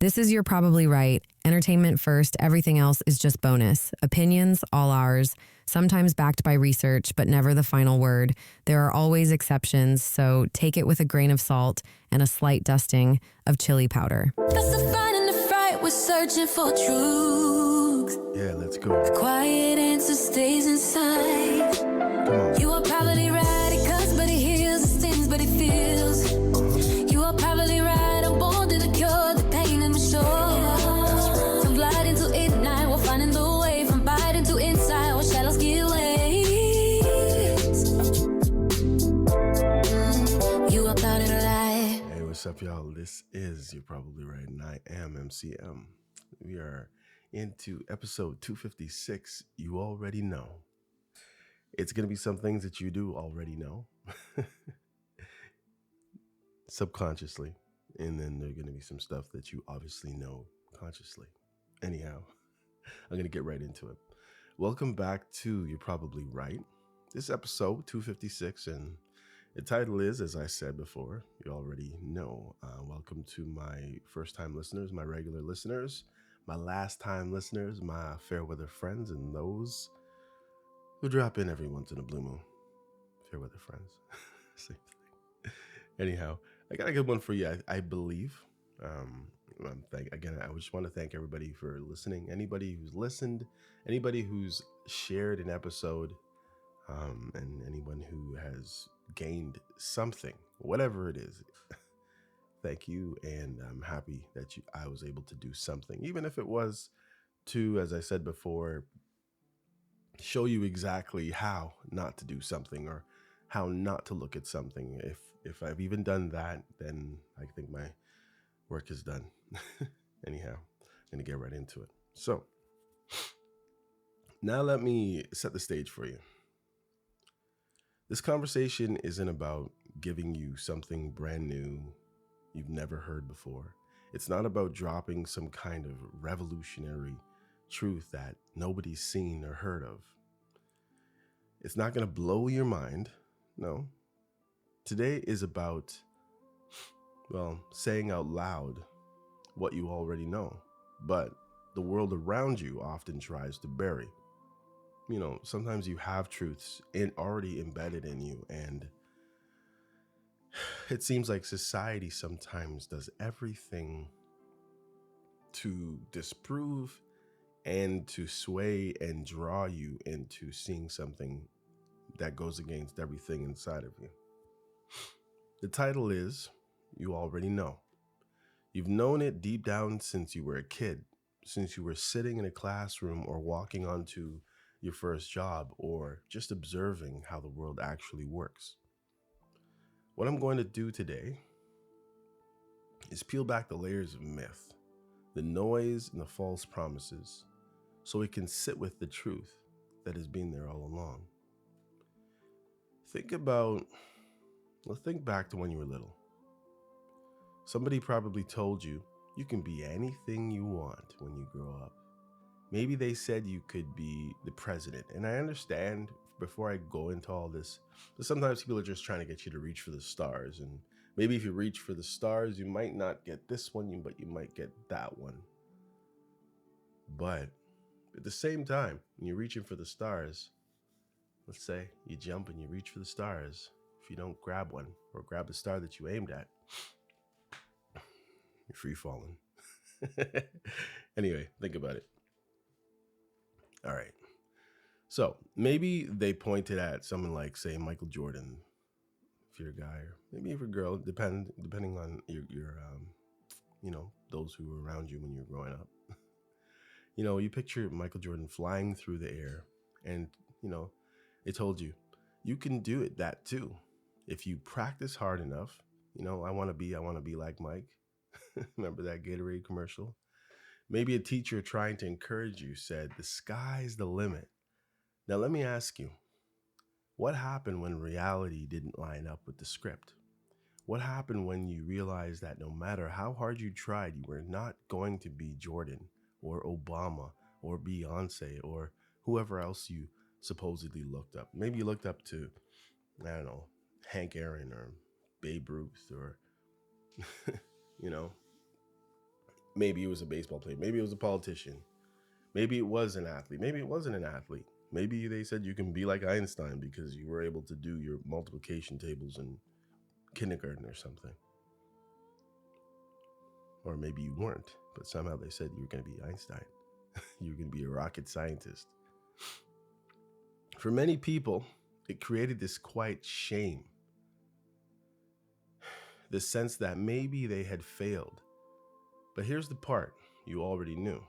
This is You're Probably Right. Entertainment first, everything else is just bonus. Opinions, all ours. Sometimes backed by research, but never the final word. There are always exceptions, so take it with a grain of salt and a slight dusting of chili powder. That's the fight and the fright, we're searching for truth. Yeah, let's go. The quiet answer stays inside. Come on. You are probably right, it cuts but it heals, it stings but it feels. You are probably right, I'm born to the cure, the pain in my soul. From gliding to ignite, we're finding the way from biting to inside, where shadows give way. You are clouded alive. Hey, what's up, y'all? This is You're Probably Right, and I am MCM. We are into episode 256. You already know. It's going to be some things that you do already know. Subconsciously. And then there's going to be some stuff that you obviously know consciously. Anyhow, I'm going to get right into it. Welcome back to You're Probably Right. This episode 256, and the title is, as I said before, you already know. Welcome to my first-time listeners, my regular listeners, my last-time listeners, my fair-weather friends, and those who drop in every once in a blue moon. Fair-weather friends. Same thing. Anyhow, I got a good one for you, I believe. Again, I just want to thank everybody for listening. Anybody who's listened, anybody who's shared an episode, and anyone who has gained something, whatever it is. Thank you, and I'm happy that I was able to do something, even if it was to, as I said before, show you exactly how not to do something or how not to look at something. If I've even done that, then I think my work is done. Anyhow, I'm gonna get right into it. So now let me set the stage for you. This conversation isn't about giving you something brand new you've never heard before. It's not about dropping some kind of revolutionary truth that nobody's seen or heard of. It's not going to blow your mind. No. Today is about, saying out loud what you already know, but the world around you often tries to bury. Sometimes you have truths already embedded in you, and it seems like society sometimes does everything to disprove and to sway and draw you into seeing something that goes against everything inside of you. The title is, You Already Know. You've known it deep down since you were a kid, since you were sitting in a classroom or walking onto your first job or just observing how the world actually works. What I'm going to do today is peel back the layers of myth, the noise and the false promises, so we can sit with the truth that has been there all along. Think back to when you were little. Somebody probably told you you can be anything you want when you grow up. Maybe they said you could be the president. And I understand, before I go into all this, that sometimes people are just trying to get you to reach for the stars. And maybe if you reach for the stars, you might not get this one, but you might get that one. But at the same time, when you're reaching for the stars, let's say you jump and you reach for the stars. If you don't grab one or grab the star that you aimed at, you're free falling. Anyway, think about it. All right. So maybe they pointed at someone like, say, Michael Jordan, if you're a guy, or maybe if you're a girl, depending on your those who were around you when you were growing up. You picture Michael Jordan flying through the air, and they told you can do that too if you practice hard enough. I want to be like Mike. Remember that Gatorade commercial? Maybe a teacher trying to encourage you said, the sky's the limit. Now let me ask you, what happened when reality didn't line up with the script? What happened when you realized that no matter how hard you tried, you were not going to be Jordan or Obama or Beyonce or whoever else you supposedly looked up? Maybe you looked up to, I don't know, Hank Aaron or Babe Ruth or, Maybe it was a baseball player. Maybe it was a politician. Maybe it was an athlete. Maybe it wasn't an athlete. Maybe they said you can be like Einstein because you were able to do your multiplication tables in kindergarten or something. Or maybe you weren't, but somehow they said you were going to be Einstein. You were going to be a rocket scientist. For many people, it created this quiet shame. The sense that maybe they had failed. But here's the part you already knew.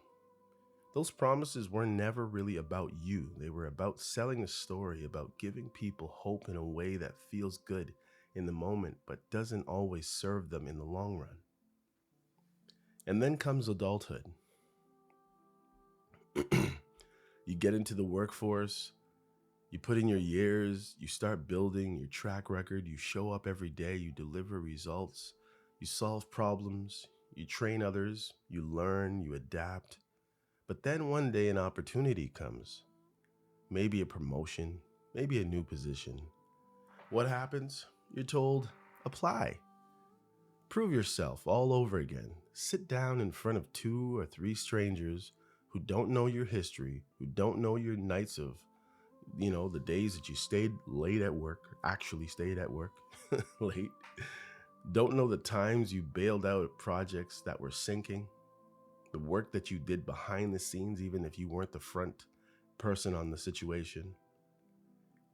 Those promises were never really about you. They were about selling a story, about giving people hope in a way that feels good in the moment, but doesn't always serve them in the long run. And then comes adulthood. You get into the workforce, you put in your years, you start building your track record, you show up every day, you deliver results, you solve problems, you train others, you learn, you adapt. But then one day an opportunity comes. Maybe a promotion, maybe a new position. What happens? You're told, apply. Prove yourself all over again. Sit down in front of 2 or 3 strangers who don't know your history, who don't know your nights of, the days that you stayed late at work, actually stayed at work late. Don't know the times you bailed out of projects that were sinking, the work that you did behind the scenes, even if you weren't the front person on the situation.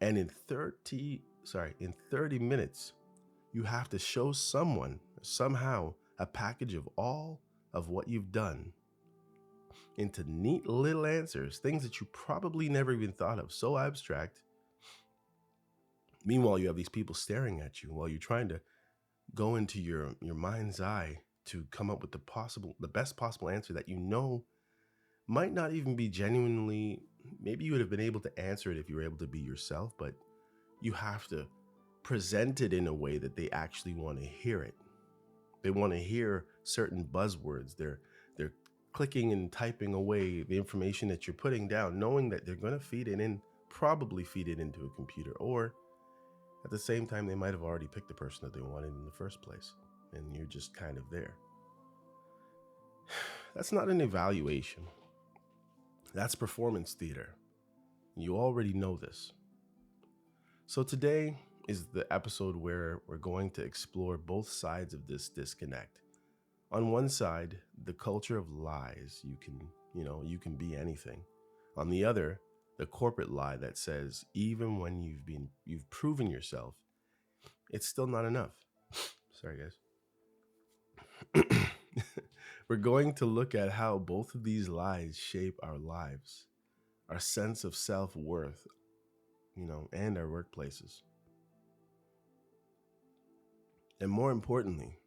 And in 30 minutes, you have to show someone, somehow, a package of all of what you've done into neat little answers, things that you probably never even thought of, so abstract. Meanwhile, you have these people staring at you while you're trying to go into your mind's eye to come up with the best possible answer that might not even be genuinely, maybe you would have been able to answer it if you were able to be yourself, but you have to present it in a way that they actually want to hear it. They want to hear certain buzzwords. They're clicking and typing away the information that you're putting down, knowing that they're going to probably feed it into a computer, or at the same time, they might have already picked the person that they wanted in the first place, and you're just kind of there. That's not an evaluation. That's performance theater. You already know this. So today is the episode where we're going to explore both sides of this disconnect. On one side, the culture of lies. You can be anything. On the other, the corporate lie that says even when you've proven yourself, it's still not enough. Sorry, guys. We're going to look at how both of these lies shape our lives, our sense of self-worth, and our workplaces. And more importantly,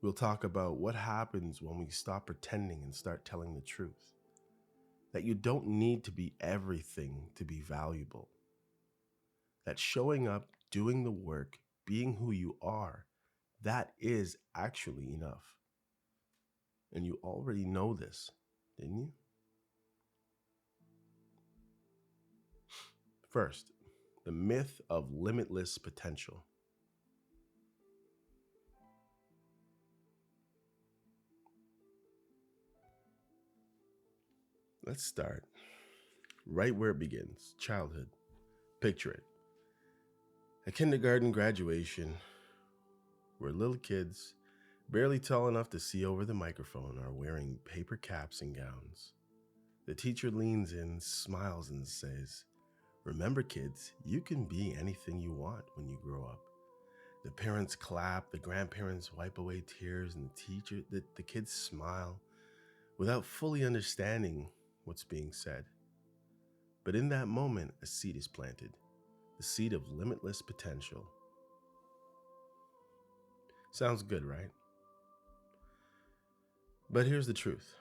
we'll talk about what happens when we stop pretending and start telling the truth. That you don't need to be everything to be valuable. That showing up, doing the work, being who you are, that is actually enough. And you already know this, didn't you? First, the myth of limitless potential. Let's start right where it begins, childhood. Picture it. A kindergarten graduation where little kids, barely tall enough to see over the microphone, are wearing paper caps and gowns. The teacher leans in, smiles, and says, "Remember, kids, you can be anything you want when you grow up." The parents clap, the grandparents wipe away tears, and the kids smile without fully understanding what's being said. But in that moment, a seed is planted, the seed of limitless potential. Sounds good, right? But here's the truth.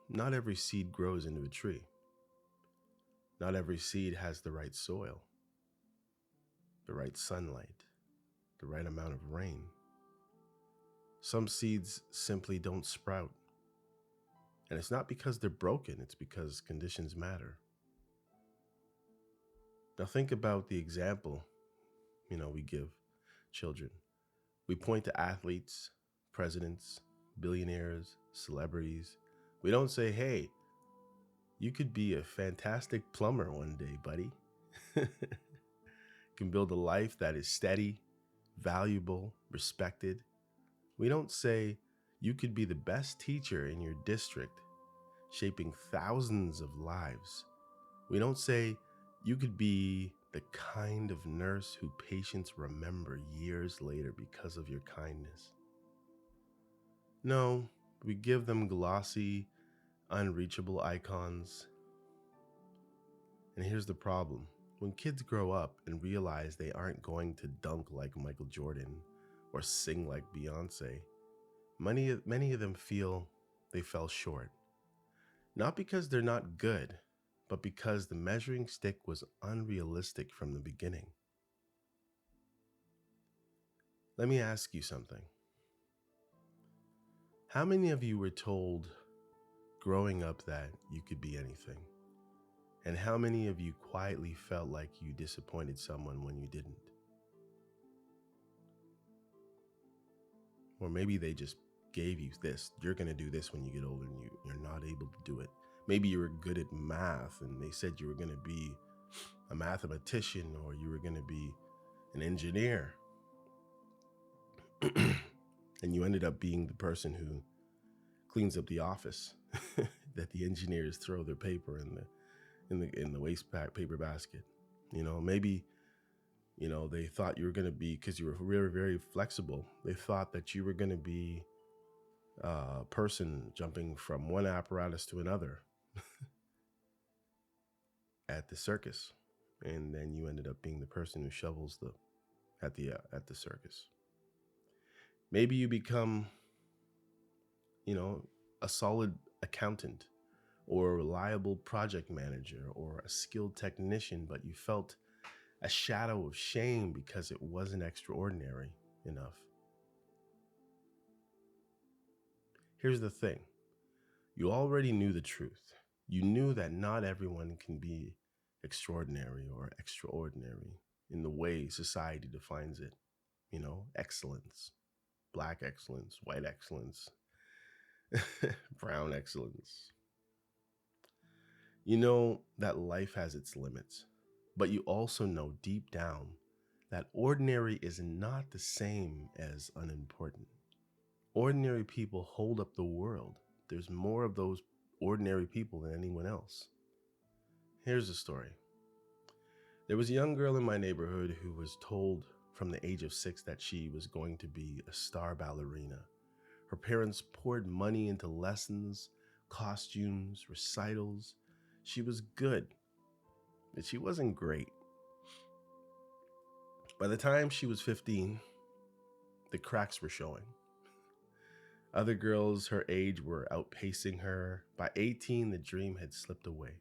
Not every seed grows into a tree. Not every seed has the right soil, the right sunlight, the right amount of rain. Some seeds simply don't sprout. And it's not because they're broken, it's because conditions matter. Now think about the example, we give children. We point to athletes, presidents, billionaires, celebrities. We don't say, hey, you could be a fantastic plumber one day, buddy. You can build a life that is steady, valuable, respected. We don't say, you could be the best teacher in your district, shaping thousands of lives. We don't say, you could be the kind of nurse who patients remember years later because of your kindness. No, we give them glossy, unreachable icons. And here's the problem. When kids grow up and realize they aren't going to dunk like Michael Jordan or sing like Beyonce, many of them feel they fell short. Not because they're not good, but because the measuring stick was unrealistic from the beginning. Let me ask you something. How many of you were told growing up that you could be anything? And how many of you quietly felt like you disappointed someone when you didn't? Or maybe they just gave you this. You're going to do this when you get older, and you're not able to do it. Maybe you were good at math and they said you were going to be a mathematician or you were going to be an engineer. And you ended up being the person who cleans up the office that the engineers throw their paper in the waste paper basket. Maybe they thought you were going to be, because you were very, very flexible, they thought that you were going to be a person jumping from one apparatus to another at the circus. And then you ended up being the person who shovels at the circus. Maybe you become, a solid accountant or a reliable project manager or a skilled technician, but you felt a shadow of shame because it wasn't extraordinary enough. Here's the thing. You already knew the truth. You knew that not everyone can be extraordinary or extraordinary in the way society defines it. Excellence, black excellence, white excellence, brown excellence. You know that life has its limits, but you also know deep down that ordinary is not the same as unimportant. Ordinary people hold up the world. There's more of those ordinary people than anyone else. Here's the story. There was a young girl in my neighborhood who was told from the age of 6 that she was going to be a star ballerina. Her parents poured money into lessons, costumes, recitals. She was good, but she wasn't great. By the time she was 15, the cracks were showing. Other girls her age were outpacing her. By 18, the dream had slipped away.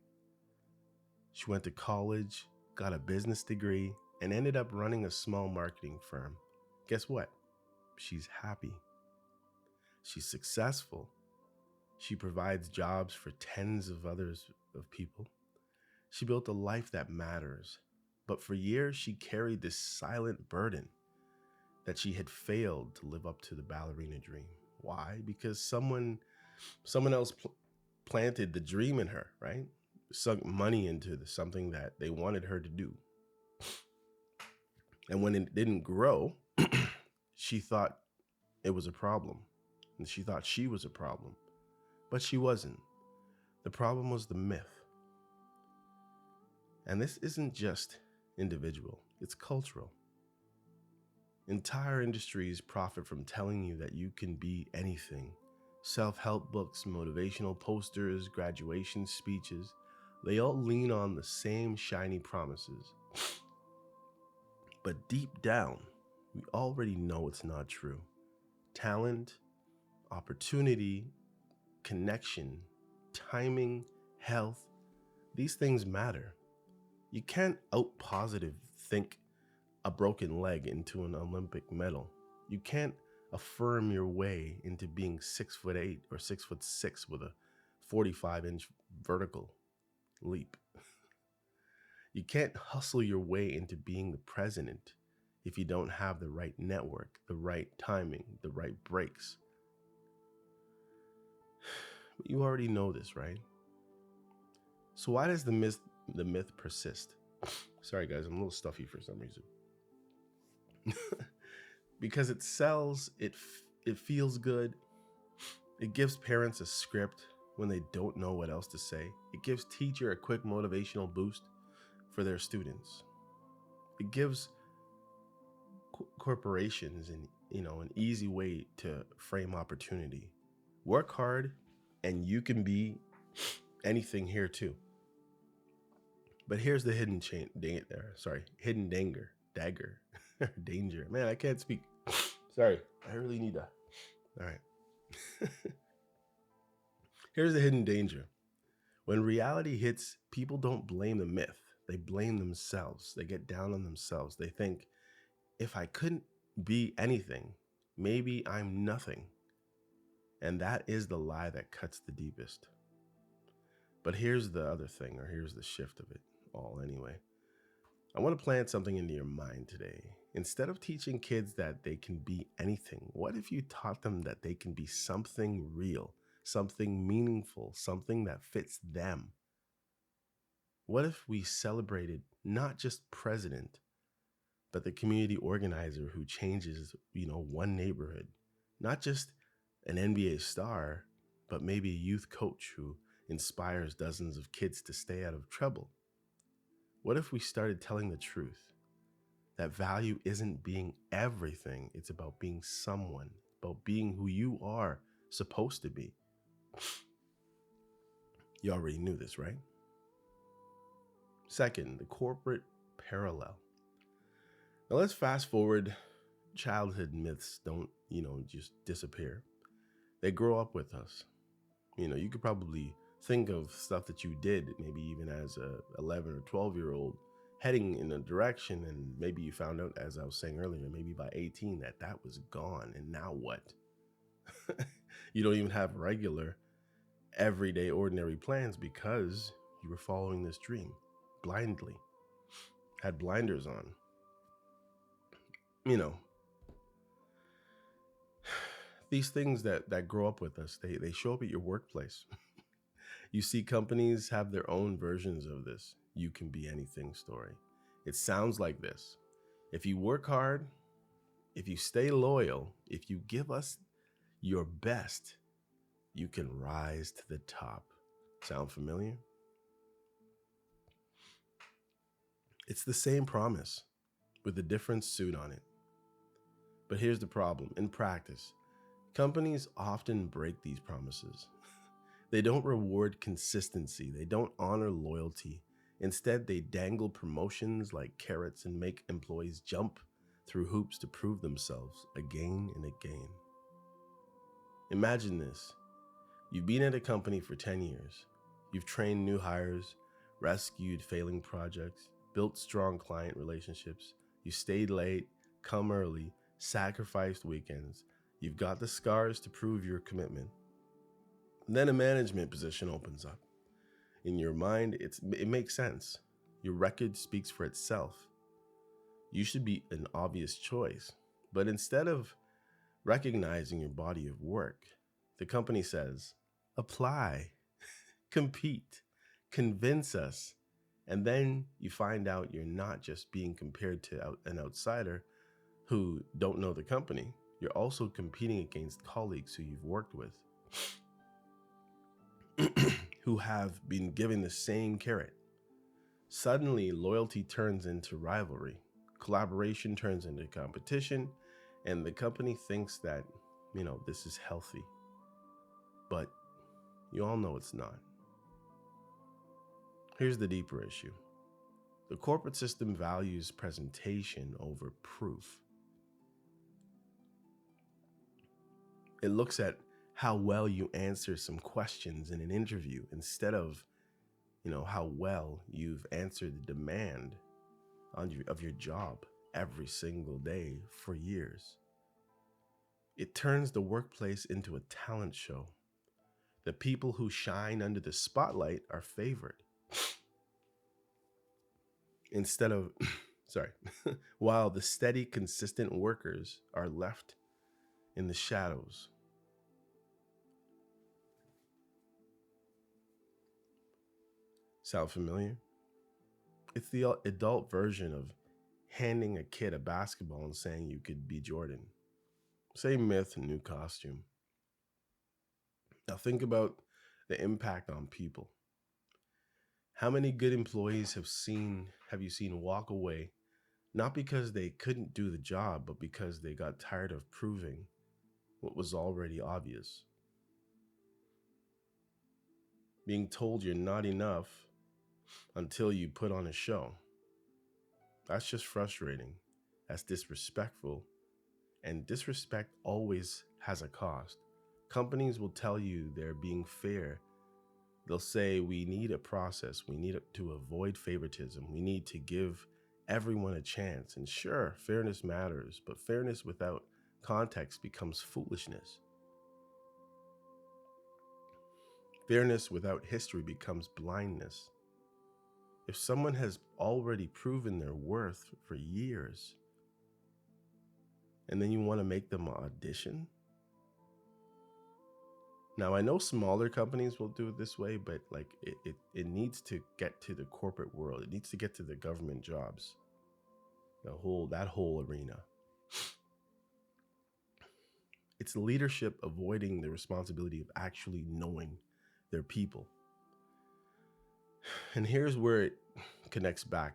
She went to college, got a business degree, and ended up running a small marketing firm. Guess what? She's happy. She's successful. She provides jobs for tens of others of people. She built a life that matters. But for years, she carried this silent burden that she had failed to live up to the ballerina dream. Why? Because someone else planted the dream in her, right? Sunk money into something that they wanted her to do. And when it didn't grow, she thought it was a problem. And she thought she was a problem. But she wasn't. The problem was the myth. And this isn't just individual, it's cultural. Entire industries profit from telling you that you can be anything. Self-help books, motivational posters, graduation speeches, they all lean on the same shiny promises. But deep down, we already know it's not true. Talent, opportunity, connection, timing, health, these things matter. You can't out-positive think a broken leg into an Olympic medal. You can't affirm your way into being 6'8" or 6'6" with a 45-inch vertical leap. You can't hustle your way into being the president if you don't have the right network, the right timing, the right breaks. You already know this, right? So why does the myth persist? Sorry guys, I'm a little stuffy for some reason. Because it sells, it feels good. It gives parents a script when they don't know what else to say. It gives teacher a quick motivational boost for their students. It gives corporations an easy way to frame opportunity. Work hard and you can be anything here too. But here's the hidden dagger, danger. Man, I can't speak. Sorry, I really need to. All right. Here's the hidden danger. When reality hits, people don't blame the myth. They blame themselves. They get down on themselves. They think, if I couldn't be anything, maybe I'm nothing. And that is the lie that cuts the deepest. But here's the other thing, or here's the shift of it all anyway. I want to plant something into your mind today. Instead of teaching kids that they can be anything, what if you taught them that they can be something real, something meaningful, something that fits them? What if we celebrated not just president, but the community organizer who changes, one neighborhood? Not just an NBA star, but maybe a youth coach who inspires dozens of kids to stay out of trouble. What if we started telling the truth? That value isn't being everything. It's about being someone, about being who you are supposed to be. You already knew this, right? Second, the corporate parallel. Now let's fast forward. Childhood myths don't, just disappear. They grow up with us. You could probably think of stuff that you did, maybe even as a 11 or 12-year-old, heading in a direction, and maybe you found out, as I was saying earlier, maybe by 18 that was gone. And now what? You don't even have regular, everyday, ordinary plans because you were following this dream blindly, had blinders on. These things that grow up with us, they show up at your workplace. You see companies have their own versions of this you can be anything story. It sounds like this: if you work hard, if you stay loyal, if you give us your best, you can rise to the top. Sound familiar? It's the same promise with a different suit on it. But here's the problem. In practice, companies often break these promises. They don't reward consistency. They don't honor loyalty. Instead, they dangle promotions like carrots and make employees jump through hoops to prove themselves again and again. Imagine this. You've been at a company for 10 years. You've trained new hires, rescued failing projects, built strong client relationships. You stayed late, come early, sacrificed weekends. You've got the scars to prove your commitment. Then a management position opens up. In your mind, it makes sense. Your record speaks for itself. You should be an obvious choice. But instead of recognizing your body of work, the company says, apply, compete, convince us. And then you find out you're not just being compared to an outsider who don't know the company. You're also competing against colleagues who you've worked with, who have been given the same carrot. Suddenly, loyalty turns into rivalry. Collaboration turns into competition. And the company thinks that, this is healthy. But you all know it's not. Here's the deeper issue. The corporate system values presentation over proof. It looks at how well you answer some questions in an interview instead of, how well you've answered the demand of your job every single day for years. It turns the workplace into a talent show. The people who shine under the spotlight are favored. While the steady, consistent workers are left in the shadows. Sound familiar? It's the adult version of handing a kid a basketball and saying you could be Jordan. Same myth, new costume. Now think about the impact on people. How many good employees have you seen walk away, not because they couldn't do the job, but because they got tired of proving what was already obvious? Being told you're not enough until you put on a show. That's just frustrating. That's disrespectful. And disrespect always has a cost. Companies will tell you they're being fair. They'll say, we need a process. We need to avoid favoritism. We need to give everyone a chance. And sure, fairness matters, but fairness without context becomes foolishness. Fairness without history becomes blindness. If someone has already proven their worth for years, and then you want to make them audition? Now, I know smaller companies will do it this way, but like it needs to get to the corporate world. It needs to get to the government jobs, that whole arena. It's leadership avoiding the responsibility of actually knowing their people. And here's where it connects back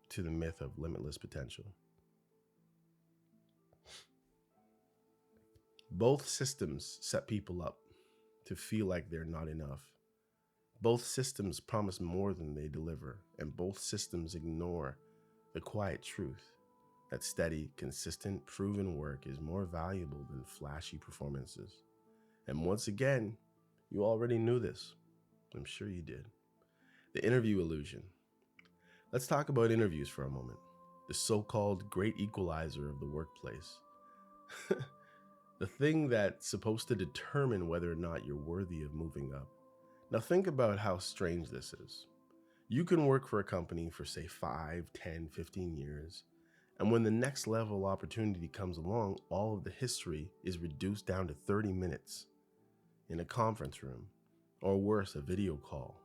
to the myth of limitless potential. Both systems set people up to feel like they're not enough. Both systems promise more than they deliver, and both systems ignore the quiet truth that steady, consistent, proven work is more valuable than flashy performances. And once again, you already knew this. I'm sure you did. The interview illusion. Let's talk about interviews for a moment. The so-called great equalizer of the workplace. The thing that's supposed to determine whether or not you're worthy of moving up. Now think about how strange this is. You can work for a company for say 5, 10, 15 years, and when the next level opportunity comes along, all of the history is reduced down to 30 minutes in a conference room, or worse, a video call.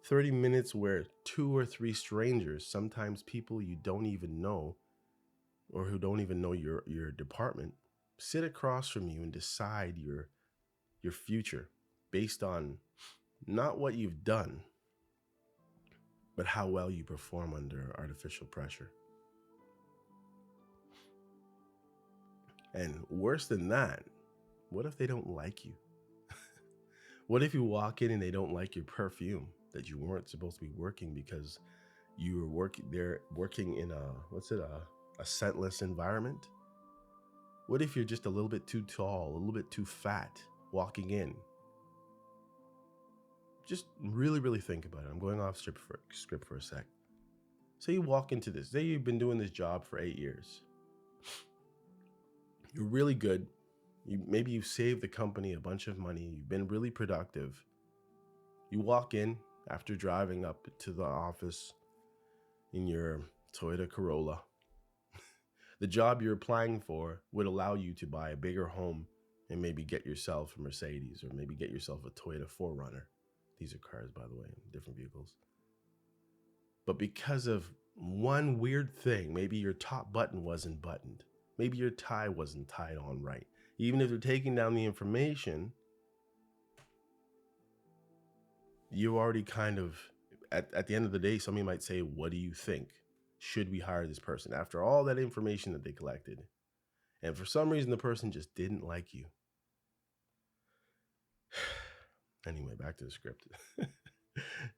30 minutes where 2 or 3 strangers, sometimes people you don't even know, or who don't even know your department, sit across from you and decide your future based on not what you've done, but how well you perform under artificial pressure. And worse than that, what if they don't like you? What if you walk in and they don't like your perfume that you weren't supposed to be working because you were working in a scentless environment? What if you're just a little bit too tall, a little bit too fat walking in? Just really, really think about it. I'm going off script for a sec. Say you walk into this. Say you've been doing this job for 8 years. You're really good. Maybe you've saved the company a bunch of money. You've been really productive. You walk in after driving up to the office in your Toyota Corolla. The job you're applying for would allow you to buy a bigger home and maybe get yourself a Mercedes or maybe get yourself a Toyota 4Runner. These are cars, by the way, different vehicles. But because of one weird thing, maybe your top button wasn't buttoned. Maybe your tie wasn't tied on right. Even if they're taking down the information, you already kind of, at the end of the day, somebody might say, what do you think? Should we hire this person? After all that information that they collected. And for some reason, the person just didn't like you. Anyway, back to the script.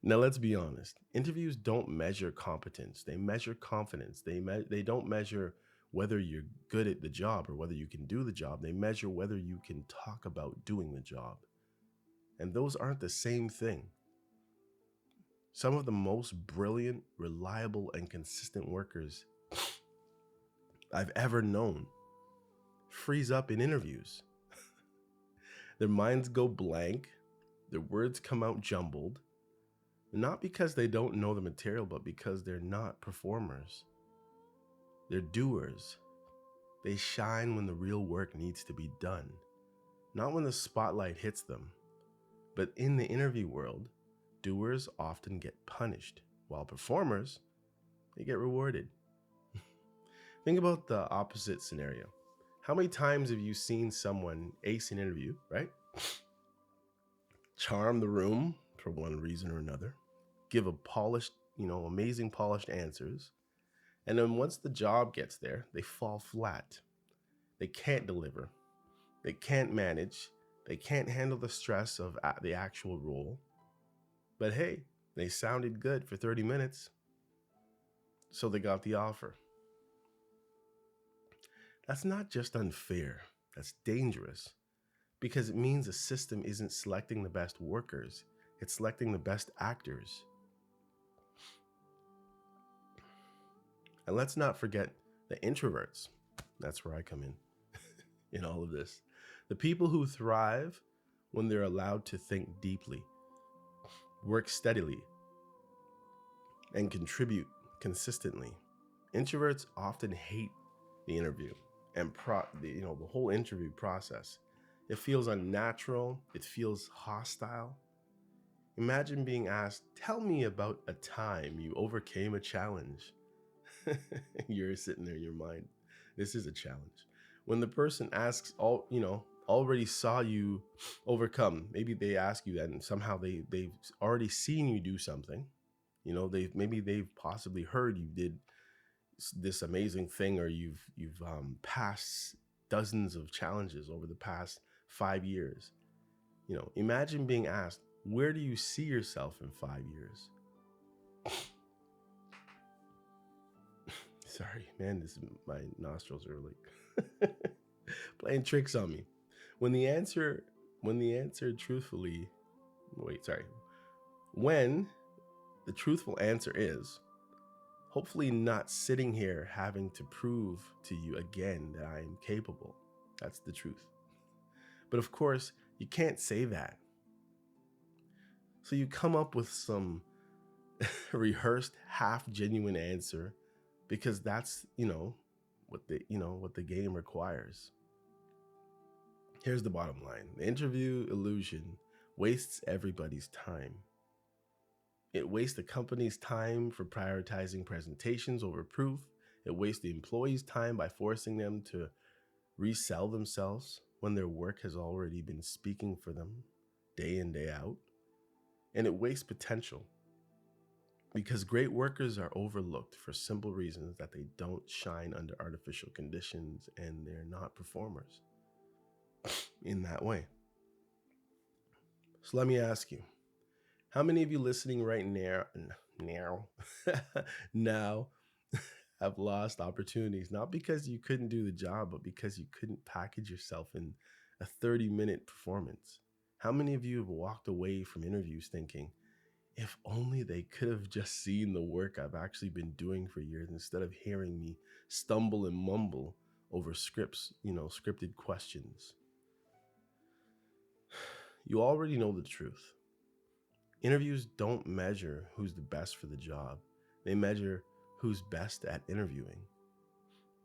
Now, let's be honest. Interviews don't measure competence. They measure confidence. They don't measure whether you're good at the job or whether you can do the job. They measure whether you can talk about doing the job. And those aren't the same thing. Some of the most brilliant, reliable, and consistent workers I've ever known freeze up in interviews. Their minds go blank. Their words come out jumbled. Not because they don't know the material, but because they're not performers. They're doers. They shine when the real work needs to be done. Not when the spotlight hits them. But in the interview world, doers often get punished, while performers, they get rewarded. Think about the opposite scenario. How many times have you seen someone ace an interview, right? Charm the room for one reason or another, give a polished, amazing polished answers, and then once the job gets there, they fall flat. They can't deliver. They can't manage. They can't handle the stress of the actual role. But hey, they sounded good for 30 minutes, so they got the offer. That's not just unfair, that's dangerous, because it means the system isn't selecting the best workers, it's selecting the best actors. And let's not forget the introverts. That's where I come in all of this. The people who thrive when they're allowed to think deeply, work steadily, and contribute consistently. Introverts often hate the interview and the whole interview process. It feels unnatural. It feels hostile. Imagine being asked, tell me about a time you overcame a challenge. You're sitting there in your mind, this is a challenge. When the person asks, already saw you overcome, maybe they ask you that and somehow they've already seen you do something. They've possibly heard you did this amazing thing, or you've passed dozens of challenges over the past 5 years. Imagine being asked, where do you see yourself in 5 years? Sorry, man, my nostrils are like playing tricks on me. When the answer when the truthful answer is, hopefully not sitting here having to prove to you again that I am capable. That's the truth. But of course, you can't say that. So you come up with some rehearsed, half genuine answer because that's, what the game requires. Here's the bottom line. The interview illusion wastes everybody's time. It wastes the company's time for prioritizing presentations over proof. It wastes the employees' time by forcing them to resell themselves when their work has already been speaking for them day in, day out. And it wastes potential because great workers are overlooked for simple reasons that they don't shine under artificial conditions and they're not performers in that way. So let me ask you, how many of you listening right now have lost opportunities, not because you couldn't do the job, but because you couldn't package yourself in a 30-minute performance? How many of you have walked away from interviews thinking, if only they could have just seen the work I've actually been doing for years instead of hearing me stumble and mumble over scripted questions? You already know the truth. Interviews don't measure who's the best for the job. They measure who's best at interviewing.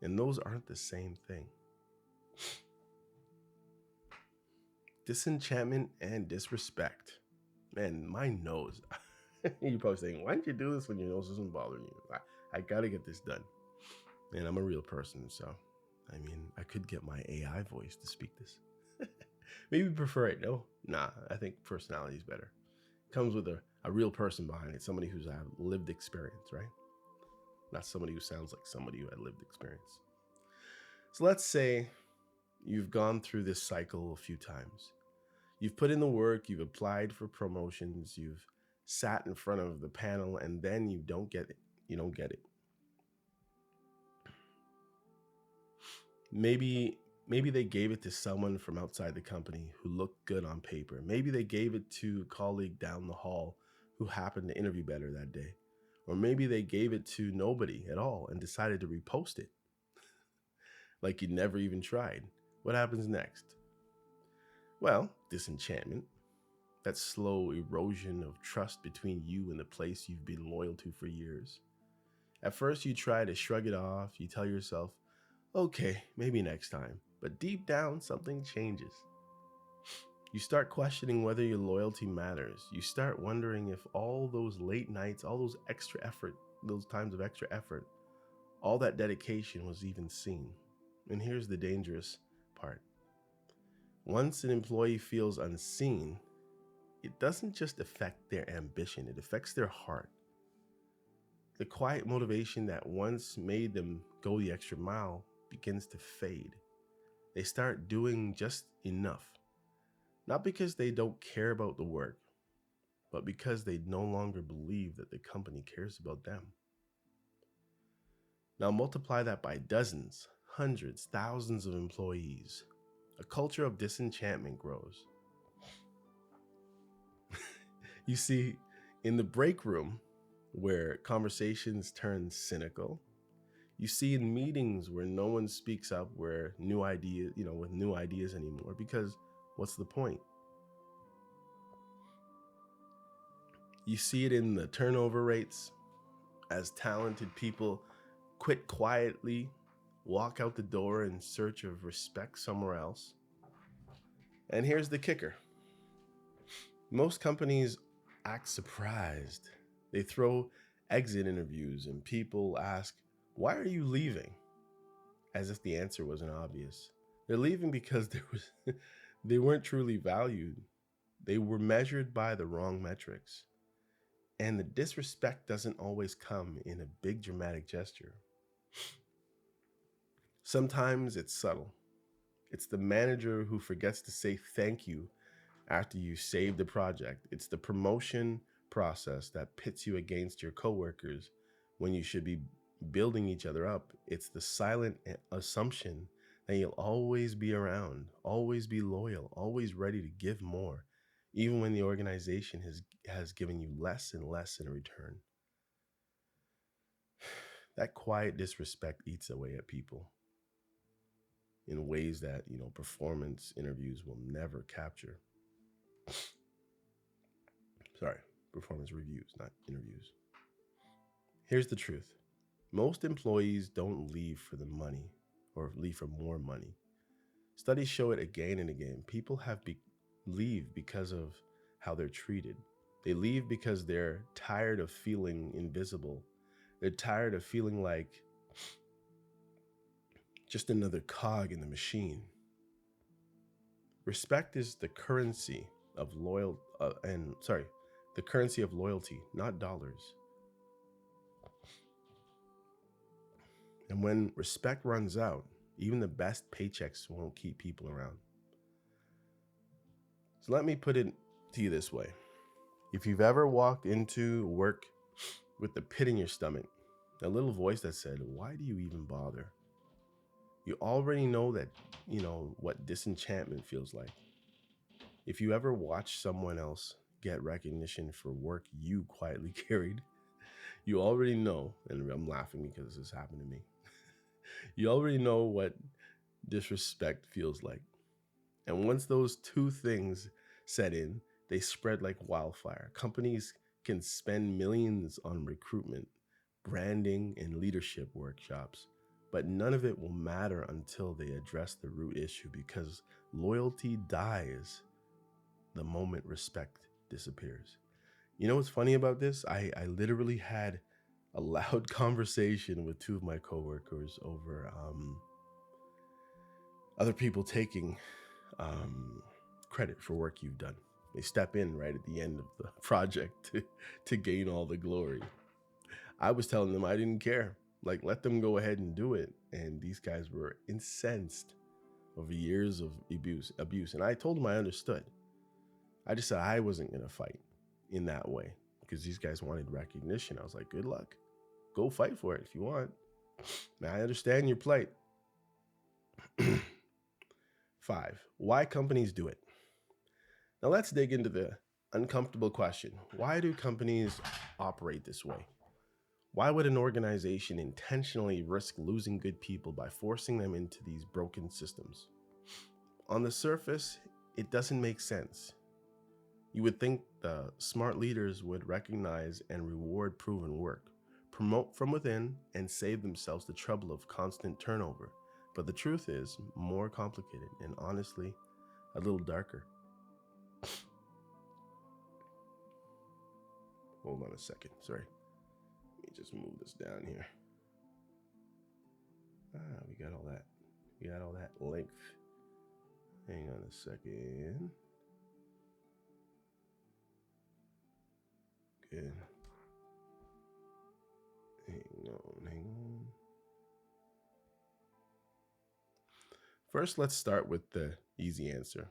And those aren't the same thing. Disenchantment and disrespect. Man, my nose. You're probably saying, why didn't you do this when your nose isn't bothering you? I gotta get this done. And I'm a real person, so I could get my AI voice to speak this. Maybe you prefer it. No, nah, I think personality is better. Comes with a real person behind it, somebody who's had lived experience, right? Not somebody who sounds like somebody who had lived experience. So let's say you've gone through this cycle a few times. You've put in the work, you've applied for promotions, you've sat in front of the panel, and then you don't get it. You don't get it. Maybe they gave it to someone from outside the company who looked good on paper. Maybe they gave it to a colleague down the hall who happened to interview better that day. Or maybe they gave it to nobody at all and decided to repost it. Like you never even tried. What happens next? Well, disenchantment. That slow erosion of trust between you and the place you've been loyal to for years. At first you try to shrug it off. You tell yourself, okay, maybe next time. But deep down, something changes. You start questioning whether your loyalty matters. You start wondering if all those late nights, all those extra effort, those times of extra effort, all that dedication was even seen. And here's the dangerous part. Once an employee feels unseen, it doesn't just affect their ambition, it affects their heart. The quiet motivation that once made them go the extra mile begins to fade. They start doing just enough. Not because they don't care about the work, but because they no longer believe that the company cares about them. Now multiply that by dozens, hundreds, thousands of employees. A culture of disenchantment grows. You see, in the break room, where conversations turn cynical, you see in meetings where no one speaks up, where with new ideas anymore, because what's the point? You see it in the turnover rates as talented people quit quietly, walk out the door in search of respect somewhere else. And here's the kicker. Most companies act surprised. They throw exit interviews and people ask, "Why are you leaving?" As if the answer wasn't obvious. They're leaving because they weren't truly valued. They were measured by the wrong metrics. And the disrespect doesn't always come in a big dramatic gesture. Sometimes it's subtle. It's the manager who forgets to say thank you after you save the project. It's the promotion process that pits you against your coworkers when you should be building each other up. It's the silent assumption that you'll always be around, always be loyal, always ready to give more, even when the organization has given you less and less in return. That quiet disrespect eats away at people in ways that, performance interviews will never capture. Sorry, performance reviews, not interviews. Here's the truth. Most employees don't leave for the money or leave for more money. Studies show it again and again. People leave because of how they're treated. They leave because they're tired of feeling invisible. They're tired of feeling like just another cog in the machine. Respect is the currency of the currency of loyalty, not dollars. And when respect runs out, even the best paychecks won't keep people around. So let me put it to you this way. If you've ever walked into work with the pit in your stomach, a little voice that said, "Why do you even bother?" You already know that, what disenchantment feels like. If you ever watch someone else get recognition for work you quietly carried, you already know, and I'm laughing because this happened to me. You already know what disrespect feels like. And once those two things set in, they spread like wildfire. Companies can spend millions on recruitment, branding, and leadership workshops, but none of it will matter until they address the root issue, because loyalty dies the moment respect disappears. You know what's funny about this? I literally had a loud conversation with two of my coworkers over other people taking credit for work you've done. They step in right at the end of the project to gain all the glory. I was telling them I didn't care. Like, let them go ahead and do it. And these guys were incensed over years of abuse. And I told them I understood. I just said I wasn't going to fight in that way because these guys wanted recognition. I was like, good luck. Go fight for it if you want. Now, I understand your plight. 5, why companies do it. Now let's dig into the uncomfortable question. Why do companies operate this way? Why would an organization intentionally risk losing good people by forcing them into these broken systems? On the surface, it doesn't make sense. You would think the smart leaders would recognize and reward proven work, promote from within, and save themselves the trouble of constant turnover. But the truth is more complicated and honestly, a little darker. Hold on a second. Sorry. Let me just move this down here. We got all that. We got all that length. Hang on a second. Good. Hang on. First, let's start with the easy answer.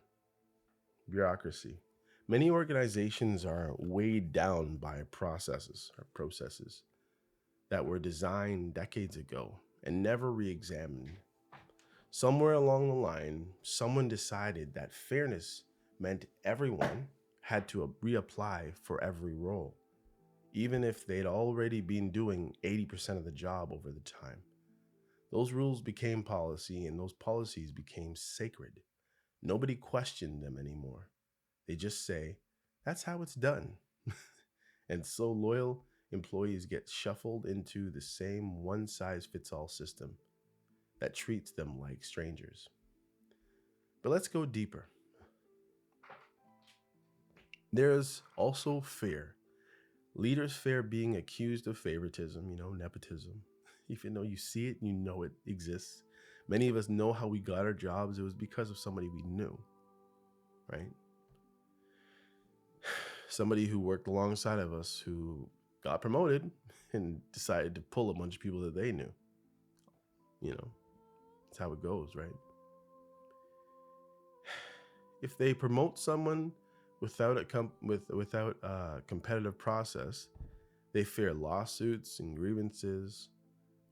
Bureaucracy. Many organizations are weighed down by processes that were designed decades ago and never re-examined. Somewhere along the line, someone decided that fairness meant everyone had to reapply for every role, even if they'd already been doing 80% of the job over the time. Those rules became policy, and those policies became sacred. Nobody questioned them anymore. They just say, that's how it's done. And so loyal employees get shuffled into the same one-size-fits-all system that treats them like strangers. But let's go deeper. There's also fear. Leaders fear being accused of favoritism, nepotism. Even though you see it, you know it exists. Many of us know how we got our jobs. It was because of somebody we knew, right? Somebody who worked alongside of us who got promoted and decided to pull a bunch of people that they knew. That's how it goes, right? If they promote someone without a competitive process, they fear lawsuits and grievances,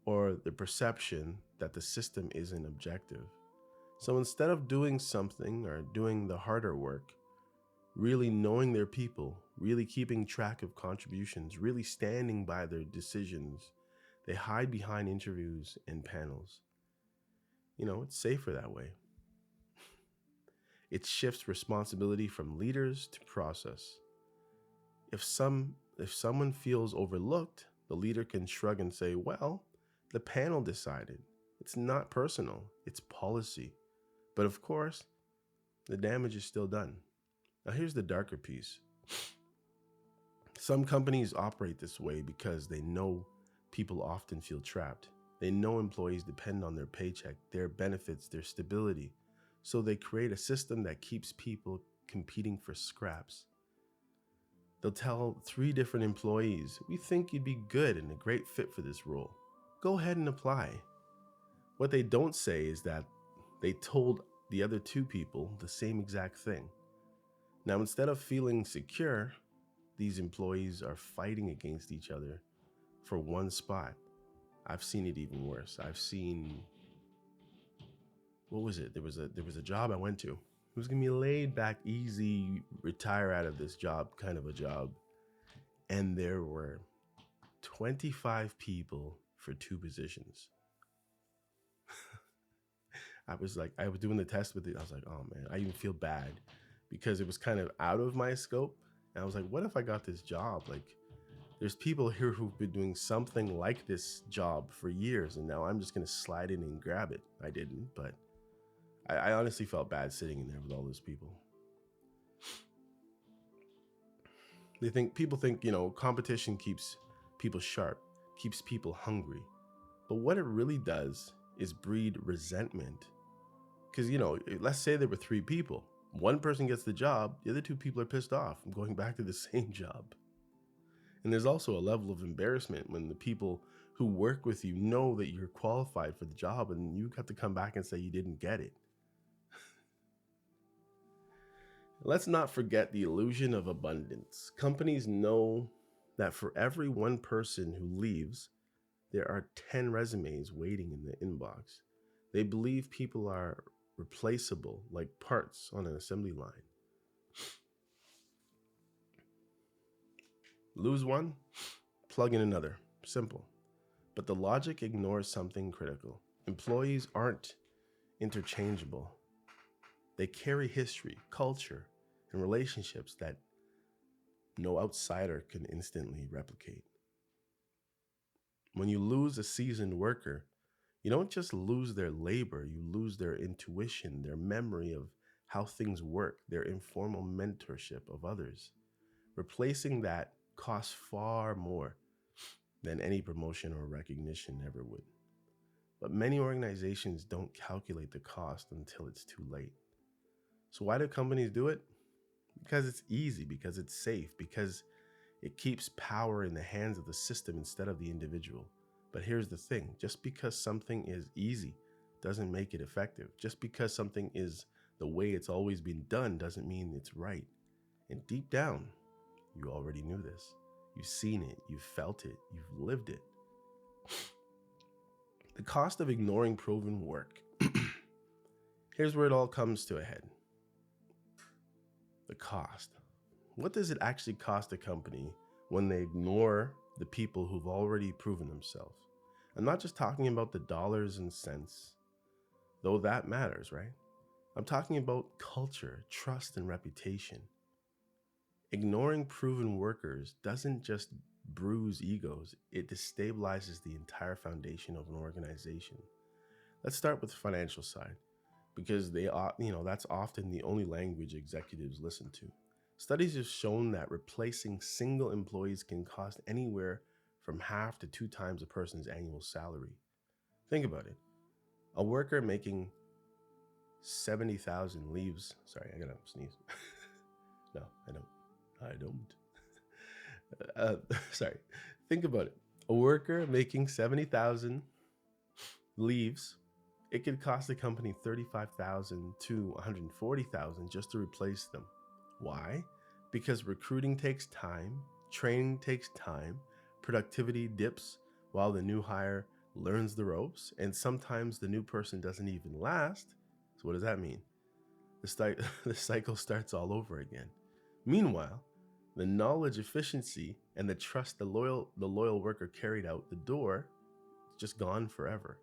or the perception that the system isn't objective. So instead of doing something or doing the harder work, really knowing their people, really keeping track of contributions, really standing by their decisions, they hide behind interviews and panels. It's safer that way. It shifts responsibility from leaders to process. If someone feels overlooked, the leader can shrug and say, well, the panel decided. It's not personal, it's policy. But of course, the damage is still done. Now here's the darker piece. Some companies operate this way because they know people often feel trapped. They know employees depend on their paycheck, their benefits, their stability. So they create a system that keeps people competing for scraps. They'll tell 3 different employees, we think you'd be good and a great fit for this role. Go ahead and apply. What they don't say is that they told the other 2 people the same exact thing. Now, instead of feeling secure, these employees are fighting against each other for one spot. I've seen it even worse. What was it? There was a job I went to. It was gonna be a laid back, easy, retire out of this job kind of a job. And there were 25 people for 2 positions. I was doing the test with it. I was like, oh man, I even feel bad because it was kind of out of my scope. And I was like, what if I got this job? There's people here who've been doing something like this job for years, and now I'm just gonna slide in and grab it. I didn't, but I honestly felt bad sitting in there with all those people. People think, competition keeps people sharp, keeps people hungry. But what it really does is breed resentment. Because, let's say there were 3 people. One person gets the job, the other 2 people are pissed off. I'm going back to the same job. And there's also a level of embarrassment when the people who work with you know that you're qualified for the job and you have to come back and say you didn't get it. Let's not forget the illusion of abundance. Companies know that for every 1 person who leaves, there are 10 resumes waiting in the inbox. They believe people are replaceable like parts on an assembly line. Lose one, plug in another. Simple. But the logic ignores something critical. Employees aren't interchangeable. They carry history, culture, and relationships that no outsider can instantly replicate. When you lose a seasoned worker, you don't just lose their labor, you lose their intuition, their memory of how things work, their informal mentorship of others. Replacing that costs far more than any promotion or recognition ever would. But many organizations don't calculate the cost until it's too late. So why do companies do it? Because it's easy, because it's safe, because it keeps power in the hands of the system instead of the individual. But here's the thing, just because something is easy doesn't make it effective. Just because something is the way it's always been done doesn't mean it's right. And deep down, you already knew this. You've seen it, you've felt it, you've lived it. The cost of ignoring proven work. Here's where it all comes to a head. The cost. What does it actually cost a company when they ignore the people who've already proven themselves? I'm not just talking about the dollars and cents, though that matters, right? I'm talking about culture, trust, and reputation. Ignoring proven workers doesn't just bruise egos, it destabilizes the entire foundation of an organization. Let's start with the financial side, because that's often the only language executives listen to. Studies have shown that replacing single employees can cost anywhere from half to 2 times a person's annual salary. Think about it. A worker making 70,000 leaves. Sorry, I gotta sneeze. No, I don't. Sorry. Think about it. A worker making 70,000 leaves. It could cost the company $35,000 to $140,000 just to replace them. Why? Because recruiting takes time, training takes time, productivity dips while the new hire learns the ropes, and sometimes the new person doesn't even last. So what does that mean? The cycle starts all over again. Meanwhile, the knowledge, efficiency, and the trust the loyal worker carried out the door is just gone forever.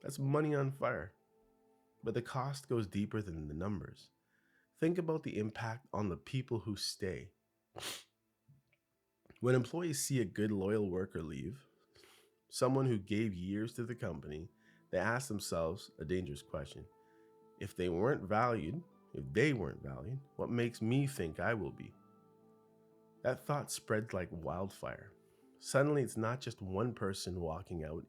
That's money on fire. But the cost goes deeper than the numbers. Think about the impact on the people who stay. When employees see a good loyal worker leave, someone who gave years to the company, they ask themselves a dangerous question. If they weren't valued, what makes me think I will be? That thought spreads like wildfire. Suddenly, it's not just one person walking out.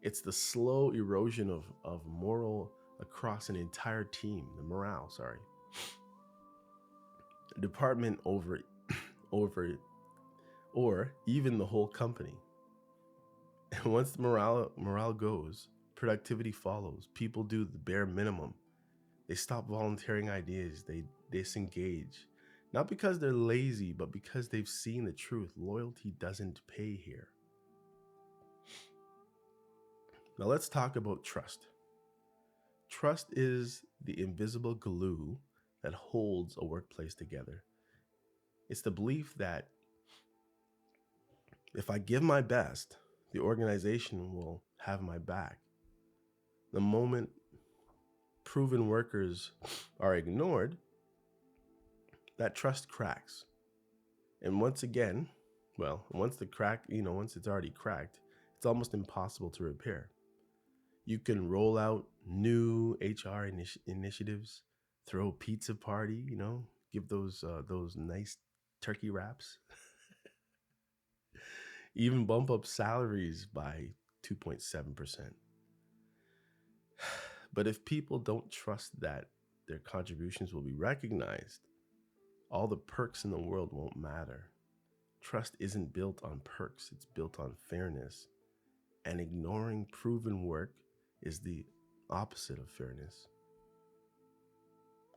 It's the slow erosion of morale across an entire team, the morale. Department over, or even the whole company. And once the morale goes, productivity follows. People do the bare minimum. They stop volunteering ideas. They disengage. Not because they're lazy, but because they've seen the truth. Loyalty doesn't pay here. Now let's talk about trust. Trust is the invisible glue that holds a workplace together. It's the belief that if I give my best, the organization will have my back. The moment proven workers are ignored, that trust cracks. And once it's already cracked, it's almost impossible to repair. You can roll out new HR initiatives, throw a pizza party, give those nice turkey wraps, even bump up salaries by 2.7%. But if people don't trust that their contributions will be recognized, all the perks in the world won't matter. Trust isn't built on perks, it's built on fairness. And ignoring proven work is the opposite of fairness.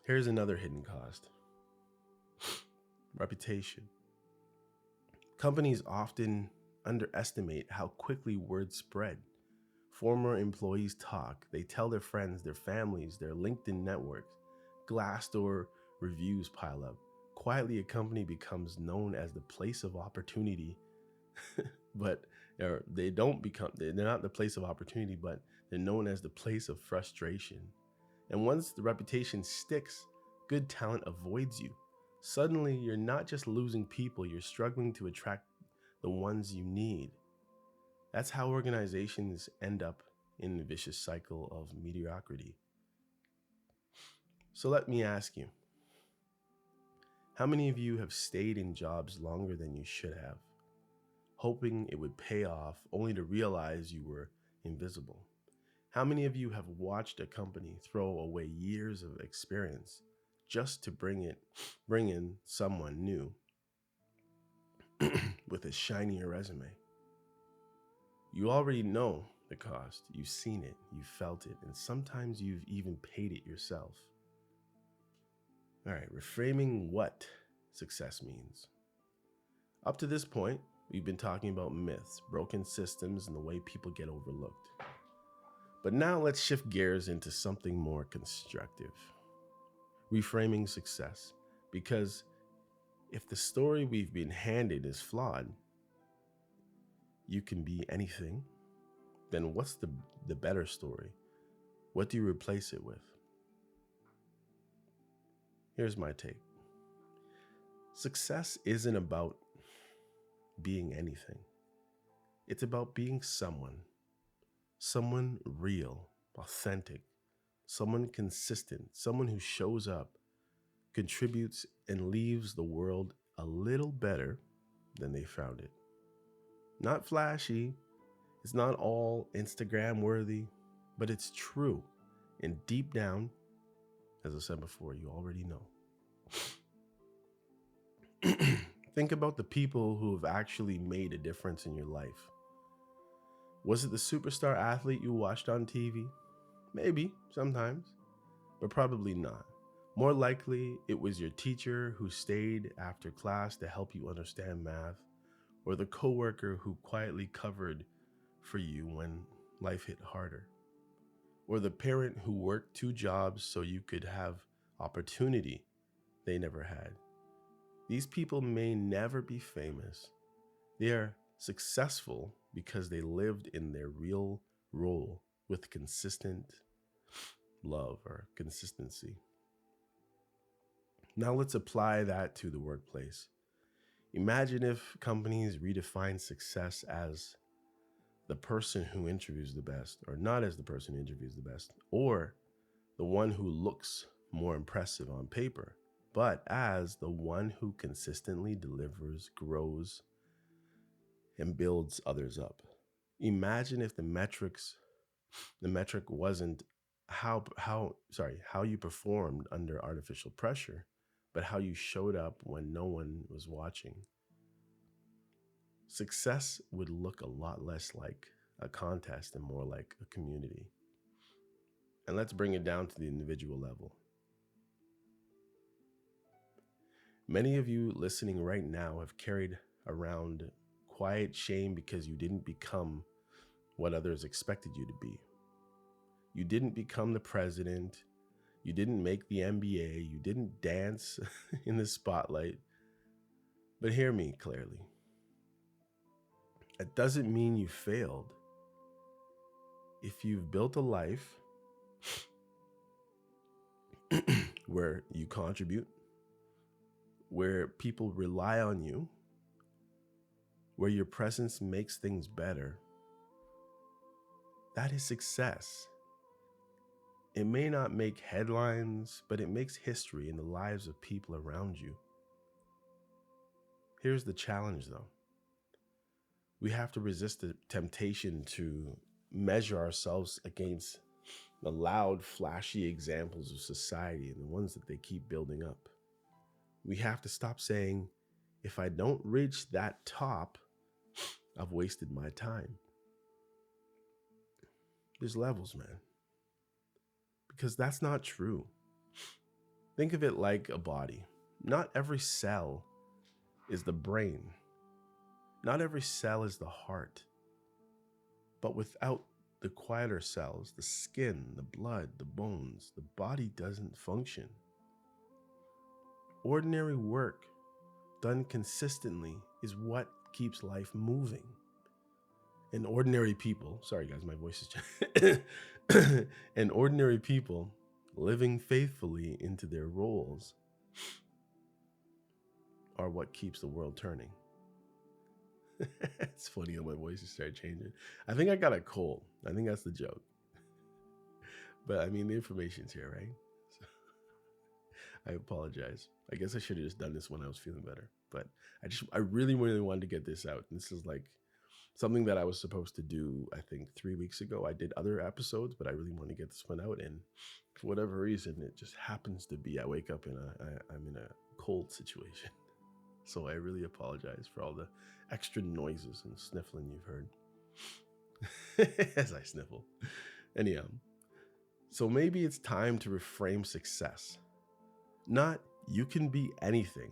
Here's another hidden cost. Reputation. Companies often underestimate how quickly words spread. Former employees talk. They tell their friends, their families, their LinkedIn networks. Glassdoor reviews pile up. Quietly, a company becomes known as the place of opportunity, but they're not the place of opportunity, but they're known as the place of frustration. And once the reputation sticks, good talent avoids you. Suddenly, you're not just losing people, you're struggling to attract the ones you need. That's how organizations end up in a vicious cycle of mediocrity. So let me ask you, How many of you have stayed in jobs longer than you should have, hoping it would pay off only to realize you were invisible? How many of you have watched a company throw away years of experience just to bring in someone new with a shinier resume? You already know the cost. You've seen it, you felt it, and sometimes you've even paid it yourself. All right, reframing what success means. Up to this point, we've been talking about myths, broken systems, and the way people get overlooked. But now let's shift gears into something more constructive. Reframing success. Because if the story we've been handed is flawed, you can be anything, then what's the better story? What do you replace it with? Here's my take. Success isn't about being anything. It's about being someone real, authentic, someone consistent, someone who shows up, contributes, and leaves the world a little better than they found it. Not flashy, it's not all Instagram worthy, but it's true. And deep down, as I said before, you already know. Think about the people who have actually made a difference in your life. Was it the superstar athlete you watched on TV? Maybe, sometimes, but probably not. More likely, it was your teacher who stayed after class to help you understand math, or the coworker who quietly covered for you when life hit harder, or the parent who worked 2 jobs so you could have opportunity they never had. These people may never be famous. They are successful because they lived in their real role with consistent love or consistency. Now let's apply that to the workplace. Imagine if companies redefine success as the person who interviews the best, or not as the person who interviews the best, or the one who looks more impressive on paper, but as the one who consistently delivers, grows, and builds others up. Imagine if the metric wasn't how you performed under artificial pressure, but how you showed up when no one was watching. Success would look a lot less like a contest and more like a community. And let's bring it down to the individual level. Many of you listening right now have carried around quiet shame because you didn't become what others expected you to be. You didn't become the president. You didn't make the NBA. You didn't dance in the spotlight. But hear me clearly. It doesn't mean you failed. If you've built a life where you contribute, where people rely on you, where your presence makes things better, that is success. It may not make headlines, but it makes history in the lives of people around you. Here's the challenge, though. We have to resist the temptation to measure ourselves against the loud, flashy examples of society and the ones that they keep building up. We have to stop saying, if I don't reach that top, I've wasted my time. There's levels, man. Because that's not true. Think of it like a body. Not every cell is the brain. Not every cell is the heart. But without the quieter cells, the skin, the blood, the bones, the body doesn't function. Ordinary work done consistently is what keeps life moving. And ordinary people, sorry guys, my voice is and ordinary people living faithfully into their roles are what keeps the world turning. It's funny how my voice just started changing. I think I got a cold. I think that's the joke. But I mean, the information's here, right? So, I apologize. I guess I should have just done this when I was feeling better. But I really, really wanted to get this out. This is like something that I was supposed to do, I think 3 weeks ago. I did other episodes, but I really want to get this one out. And for whatever reason, it just happens to be I wake up and I'm in a cold situation. So I really apologize for all the extra noises and sniffling you've heard as I sniffle. Anyhow, so maybe it's time to reframe success. Not you can be anything,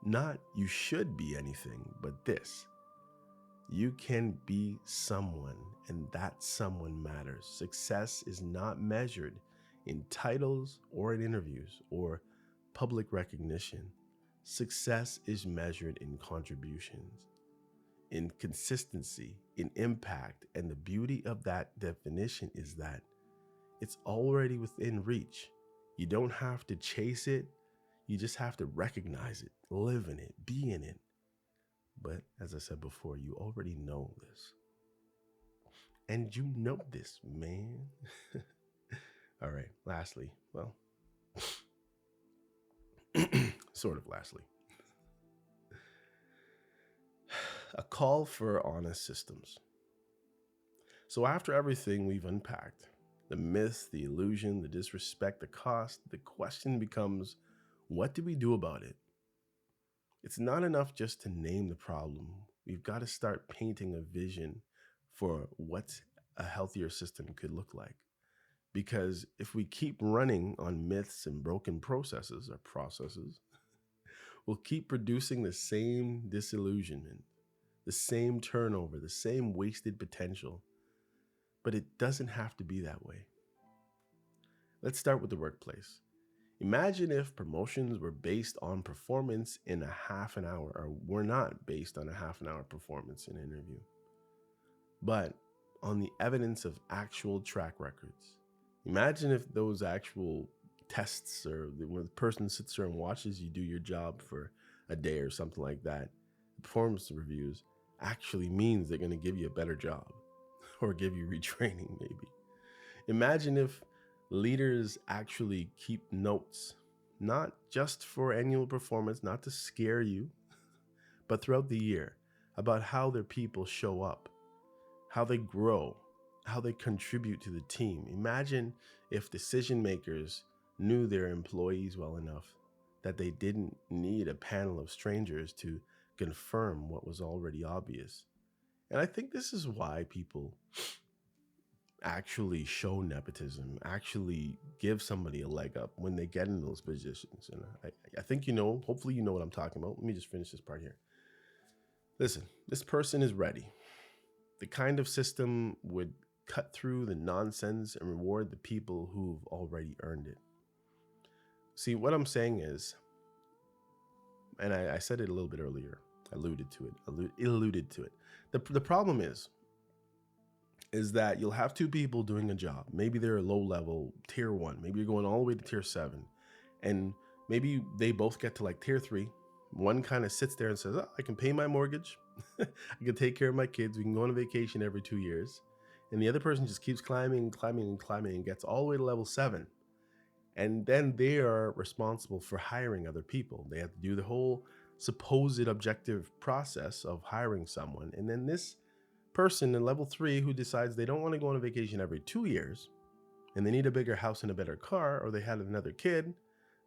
not you should be anything, but this. You can be someone, and that someone matters. Success is not measured in titles or in interviews or public recognition. Success is measured in contributions, in consistency, in impact, and the beauty of that definition is that it's already within reach. You don't have to chase it. You just have to recognize it, live in it, be in it. But as I said before, you already know this. And you know this, man. All right, lastly, well, sort of lastly, a call for honest systems. So after everything we've unpacked, the myth, the illusion, the disrespect, the cost, the question becomes, what do we do about it? It's not enough just to name the problem. We've got to start painting a vision for what a healthier system could look like. Because if we keep running on myths and broken processes, we'll keep producing the same disillusionment, the same turnover, the same wasted potential. But it doesn't have to be that way. Let's start with the workplace. Imagine if promotions were based on performance in a half an hour, or were not based on a half an hour performance in an interview, but on the evidence of actual track records. Imagine if those actual tests, or when the person sits there and watches you do your job for a day or something like that, performance reviews actually means they're going to give you a better job or give you retraining maybe. Imagine if leaders actually keep notes, not just for annual performance, not to scare you, but throughout the year about how their people show up, how they grow, how they contribute to the team. Imagine if decision makers knew their employees well enough that they didn't need a panel of strangers to confirm what was already obvious. And I think this is why people actually show nepotism, actually give somebody a leg up when they get in those positions. And I think hopefully you know what I'm talking about. Let me just finish this part here. Listen, this person is ready. The kind of system would cut through the nonsense and reward the people who've already earned it. See, what I'm saying is, and I said it a little bit earlier, alluded to it. The problem is that you'll have two people doing a job. Maybe they're a low level, tier 1. Maybe you're going all the way to tier 7. And maybe they both get to like tier 3. One kind of sits there and says, I can pay my mortgage. I can take care of my kids. We can go on a vacation every 2 years. And the other person just keeps climbing and gets all the way to level 7. And then they are responsible for hiring other people. They have to do the whole supposed objective process of hiring someone. And then this person in level 3 who decides they don't want to go on a vacation every 2 years, and they need a bigger house and a better car, or they had another kid,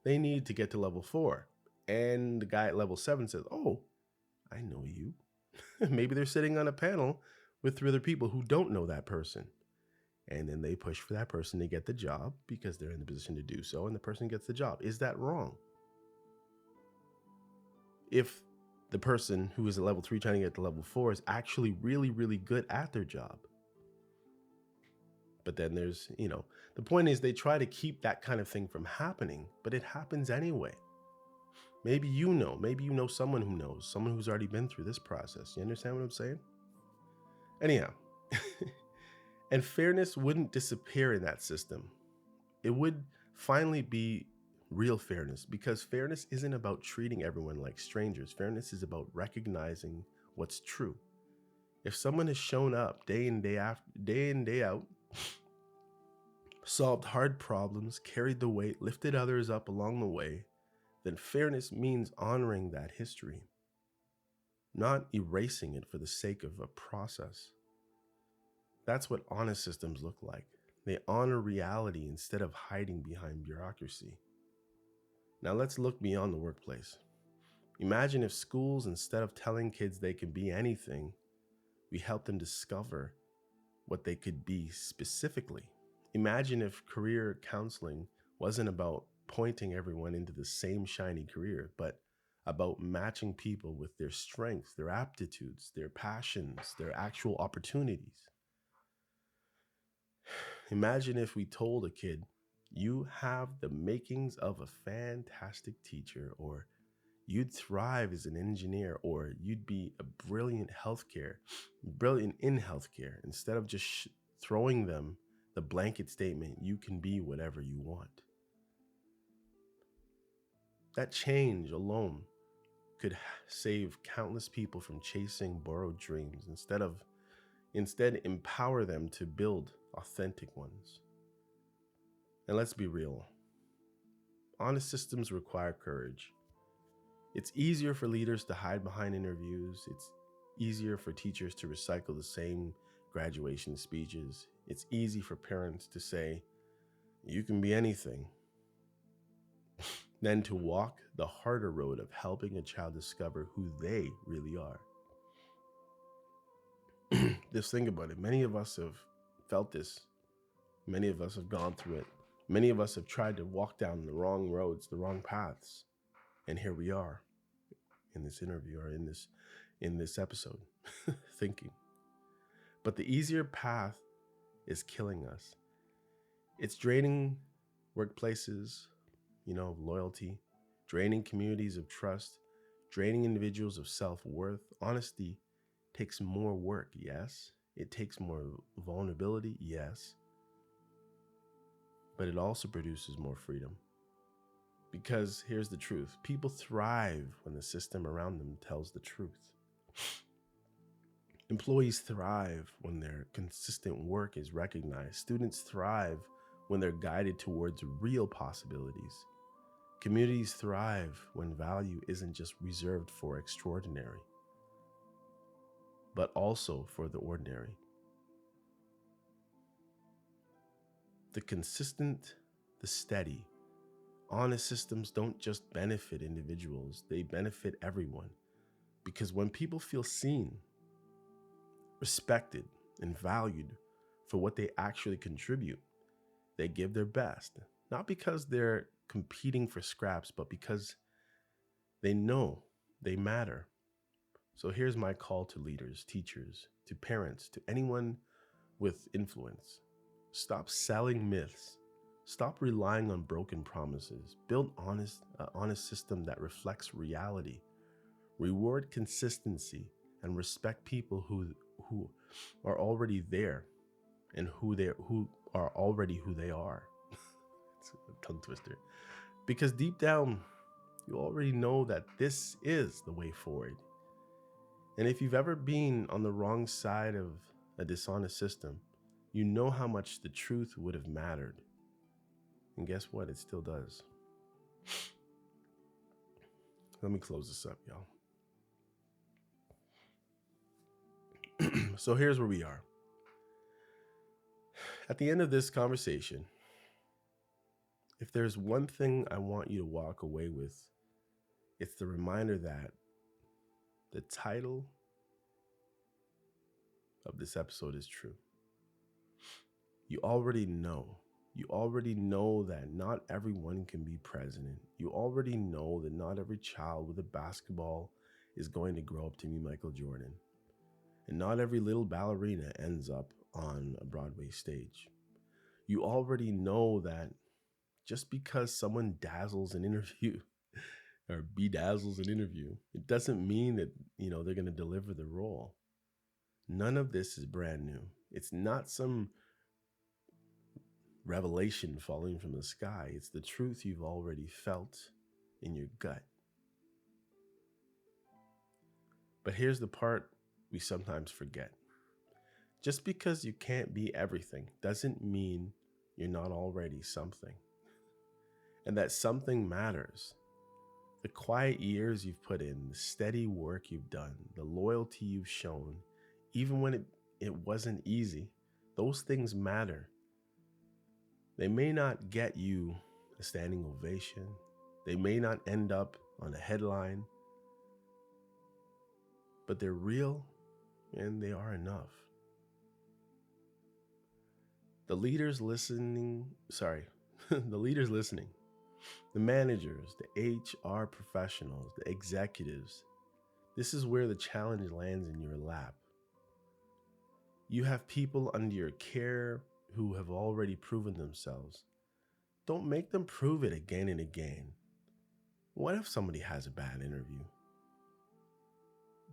they need to get to level 4. And the guy at level 7 says, oh, I know you. Maybe they're sitting on a panel with 3 other people who don't know that person. And then they push for that person to get the job because they're in the position to do so, and the person gets the job. Is that wrong? If the person who is at level 3 trying to get to level 4 is actually really, really good at their job. But then there's, the point is they try to keep that kind of thing from happening, but it happens anyway. Maybe you know someone who knows, someone who's already been through this process. You understand what I'm saying? Anyhow, and fairness wouldn't disappear in that system. It would finally be real fairness, because fairness isn't about treating everyone like strangers. Fairness is about recognizing what's true. If someone has shown up day in, day out, solved hard problems, carried the weight, lifted others up along the way, then fairness means honoring that history, not erasing it for the sake of a process. That's what honest systems look like. They honor reality instead of hiding behind bureaucracy. Now let's look beyond the workplace. Imagine if schools, instead of telling kids they can be anything, we help them discover what they could be specifically. Imagine if career counseling wasn't about pointing everyone into the same shiny career, but about matching people with their strengths, their aptitudes, their passions, their actual opportunities. Imagine if we told a kid, you have the makings of a fantastic teacher, or you'd thrive as an engineer, or you'd be a brilliant in healthcare, instead of just throwing them the blanket statement, you can be whatever you want. That change alone could save countless people from chasing borrowed dreams, instead empower them to build authentic ones. And let's be real, honest systems require courage. It's easier for leaders to hide behind interviews. It's easier for teachers to recycle the same graduation speeches. It's easy for parents to say, you can be anything, than to walk the harder road of helping a child discover who they really are. Just think about it. Many of us have felt this. Many of us have gone through it. Many of us have tried to walk down the wrong roads, the wrong paths. And here we are in this interview, or in this episode, thinking. But the easier path is killing us. It's draining workplaces, of loyalty, draining communities of trust, draining individuals of self-worth. Honesty takes more work, yes. It takes more vulnerability, yes. But it also produces more freedom. Because here's the truth. People thrive when the system around them tells the truth. Employees thrive when their consistent work is recognized. Students thrive when they're guided towards real possibilities. Communities thrive when value isn't just reserved for extraordinary, but also for the ordinary. The consistent, the steady, honest systems don't just benefit individuals, they benefit everyone. Because when people feel seen, respected, and valued for what they actually contribute, they give their best. Not because they're competing for scraps, but because they know they matter. So here's my call to leaders, teachers, to parents, to anyone with influence. Stop selling myths. Stop relying on broken promises. Build an honest system that reflects reality. Reward consistency and respect people who are already there and who are already who they are. It's a tongue twister. Because deep down, you already know that this is the way forward. And if you've ever been on the wrong side of a dishonest system, you know how much the truth would have mattered. And guess what? It still does. Let me close this up, y'all. So here's where we are. At the end of this conversation, if there's one thing I want you to walk away with, it's the reminder that the title of this episode is true. You already know that not everyone can be president. You already know that not every child with a basketball is going to grow up to be Michael Jordan. And not every little ballerina ends up on a Broadway stage. You already know that just because someone dazzles an interview or bedazzles an interview, it doesn't mean that, they're going to deliver the role. None of this is brand new. It's not some revelation falling from the sky. It's the truth you've already felt in your gut. But here's the part we sometimes forget. Just because you can't be everything doesn't mean you're not already something. And that something matters. The quiet years you've put in, the steady work you've done, the loyalty you've shown, even when it wasn't easy, those things matter. They may not get you a standing ovation. They may not end up on a headline, but they're real and they are enough. The leaders listening, the managers, the HR professionals, the executives, this is where the challenge lands in your lap. You have people under your care who have already proven themselves. Don't make them prove it again and again. What if somebody has a bad interview?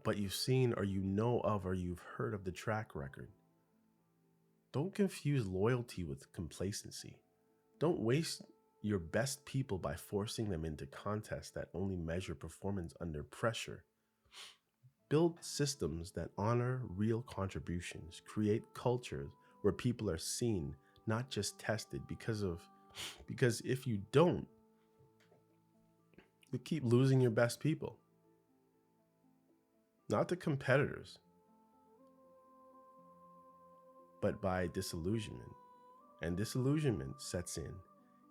But you've seen or you know of or you've heard of the track record. Don't confuse loyalty with complacency. Don't waste your best people by forcing them into contests that only measure performance under pressure. Build systems that honor real contributions. Create cultures where people are seen, not just tested, because if you don't, you keep losing your best people. Not the competitors, but by disillusionment. And disillusionment sets in.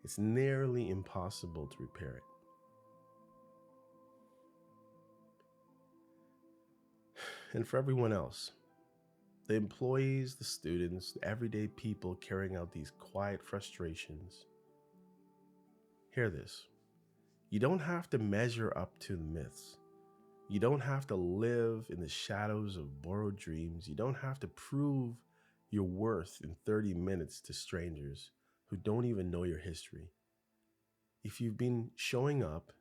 It's nearly impossible to repair it. And for everyone else, the employees, the students, the everyday people carrying out these quiet frustrations, hear this. You don't have to measure up to the myths. You don't have to live in the shadows of borrowed dreams. You don't have to prove your worth in 30 minutes to strangers who don't even know your history. If you've been showing up,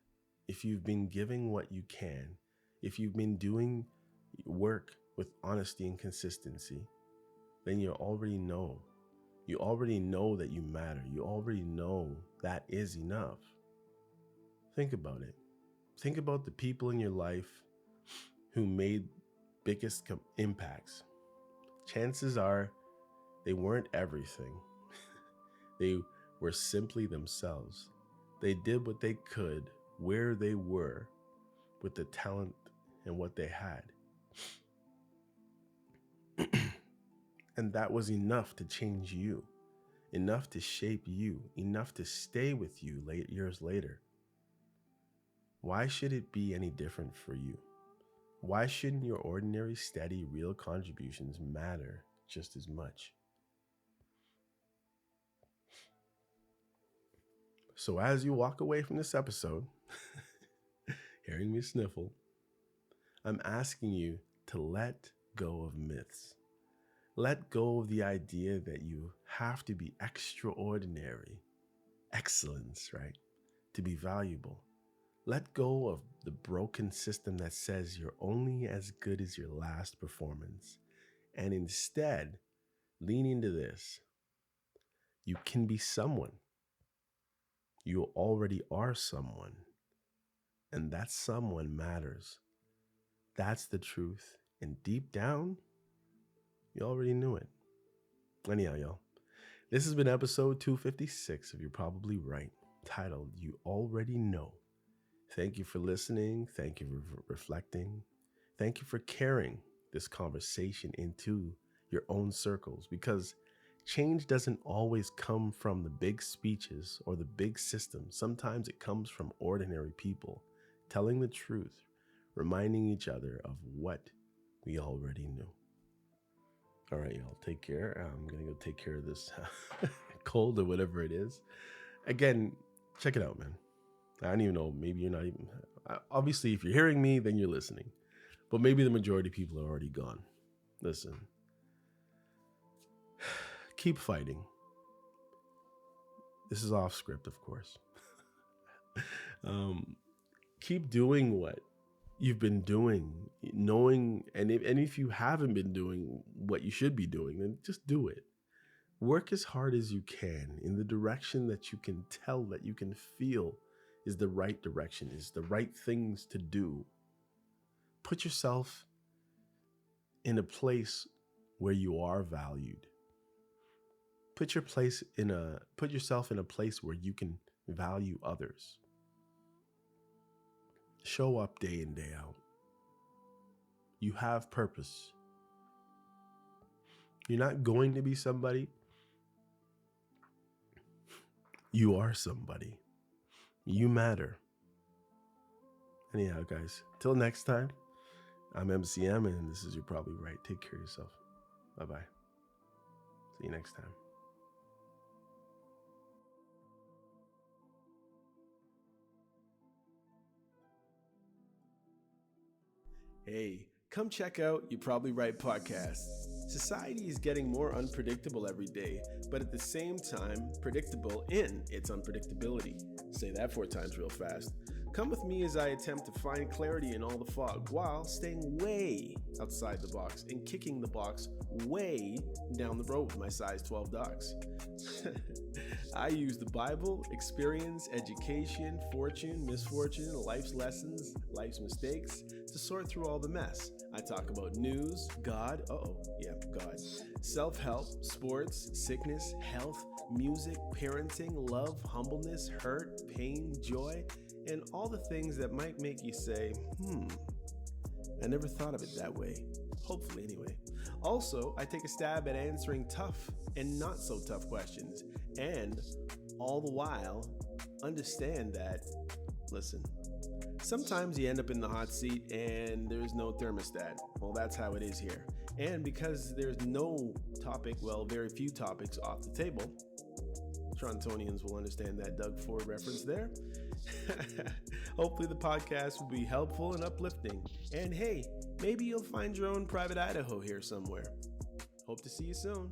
if you've been giving what you can, if you've been doing work with honesty and consistency, then you already know. You already know that you matter. You already know that is enough. Think about it. Think about the people in your life who made biggest impacts. Chances are they weren't everything. They were simply themselves. They did what they could, where they were, with the talent and what they had. And that was enough to change you, enough to shape you, enough to stay with you years later. Why should it be any different for you? Why shouldn't your ordinary, steady, real contributions matter just as much? So as you walk away from this episode, hearing me sniffle, I'm asking you to let go of myths. Let go of the idea that you have to be extraordinary, excellence, right, to be valuable. Let go of the broken system that says you're only as good as your last performance. And instead, lean into this. You can be someone. You already are someone. And that someone matters. That's the truth. And deep down, you already knew it. Anyhow, y'all, this has been episode 256 of You're Probably Right, titled You Already Know. Thank you for listening. Thank you for reflecting. Thank you for carrying this conversation into your own circles, because change doesn't always come from the big speeches or the big systems. Sometimes it comes from ordinary people telling the truth, reminding each other of what we already knew. All right, y'all, take care. I'm going to go take care of this cold or whatever it is. Again, check it out, man. I don't even know. Maybe you're not even... Obviously, if you're hearing me, then you're listening. But maybe the majority of people are already gone. Listen. Keep fighting. This is off script, of course. Keep doing what you've been doing, knowing, and if you haven't been doing what you should be doing, then just do it. Work as hard as you can in the direction that you can tell, that you can feel is the right direction, is the right things to do. Put yourself in a place where you are valued. Put yourself in a place where you can value others. Show up day in, day out. You have purpose. You're not going to be somebody. You are somebody. You matter. Anyhow, guys, till next time, I'm MCM, and this is You're Probably Right. Take care of yourself. Bye-bye. See you next time. Hey, come check out You're Probably Right podcast. Society is getting more unpredictable every day, but at the same time, predictable in its unpredictability. Say that 4 times real fast. Come with me as I attempt to find clarity in all the fog while staying way outside the box and kicking the box way down the road with my size 12 dogs. I use the Bible, experience, education, fortune, misfortune, life's lessons, life's mistakes to sort through all the mess. I talk about news, God, God, self-help, sports, sickness, health, music, parenting, love, humbleness, hurt, pain, joy, and all the things that might make you say, I never thought of it that way. Hopefully, anyway. Also, I take a stab at answering tough and not so tough questions, and all the while, understand that, listen, sometimes you end up in the hot seat and there's no thermostat. Well, that's how it is here. And because there's no topic, very few topics off the table, Torontonians will understand that Doug Ford reference there. Hopefully the podcast will be helpful and uplifting. And hey, maybe you'll find your own private Idaho here somewhere. Hope to see you soon.